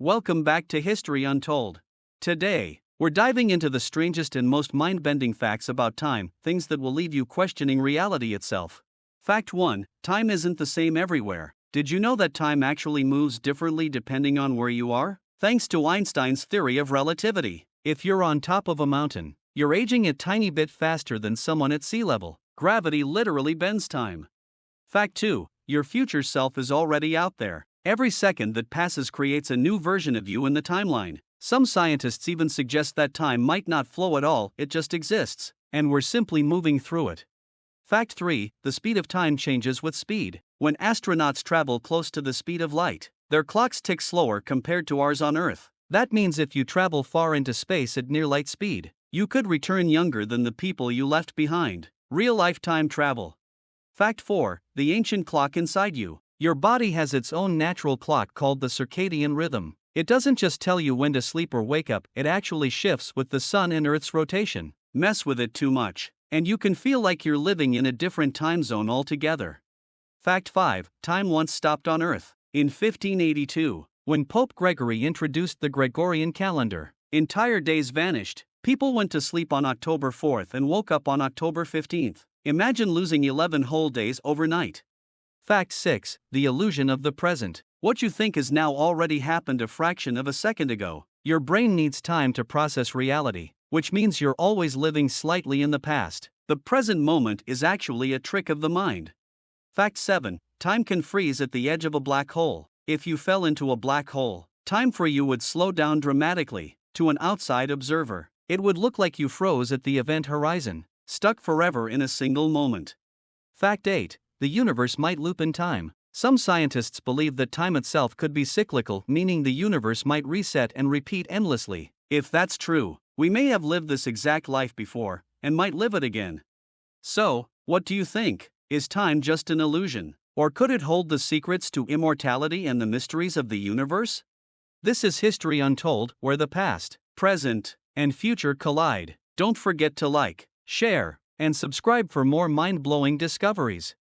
Welcome back to History Untold. Today, we're diving into the strangest and most mind-bending facts about time, things that will leave you questioning reality itself. Fact 1: Time isn't the same everywhere. Did you know that time actually moves differently depending on where you are? Thanks to Einstein's theory of relativity. If you're on top of a mountain, you're aging a tiny bit faster than someone at sea level. Gravity literally bends time. Fact 2: Your future self is already out there. Every second that passes creates a new version of you in the timeline. Some scientists even suggest that time might not flow at all, it just exists, and we're simply moving through it. Fact 3: The speed of time changes with speed. When astronauts travel close to the speed of light, their clocks tick slower compared to ours on Earth. That means if you travel far into space at near light speed, you could return younger than the people you left behind. Real-life time travel. Fact 4: The ancient clock inside you. Your body has its own natural clock called the circadian rhythm. It doesn't just tell you when to sleep or wake up, it actually shifts with the sun and Earth's rotation. Mess with it too much, and you can feel like you're living in a different time zone altogether. Fact 5: Time once stopped on Earth. In 1582, when Pope Gregory introduced the Gregorian calendar, entire days vanished. People went to sleep on October 4th and woke up on October 15th. Imagine losing 11 whole days overnight. Fact 6: The illusion of the present. What you think has now already happened a fraction of a second ago. Your brain needs time to process reality, which means you're always living slightly in the past. The present moment is actually a trick of the mind. Fact 7: Time can freeze at the edge of a black hole. If you fell into a black hole, time for you would slow down dramatically. To an outside observer, it would look like you froze at the event horizon, stuck forever in a single moment. Fact 8: The universe might loop in time. Some scientists believe that time itself could be cyclical, meaning the universe might reset and repeat endlessly. If that's true, we may have lived this exact life before, and might live it again. So, what do you think? Is time just an illusion? Or could it hold the secrets to immortality and the mysteries of the universe? This is History Untold, where the past, present, and future collide. Don't forget to like, share, and subscribe for more mind-blowing discoveries.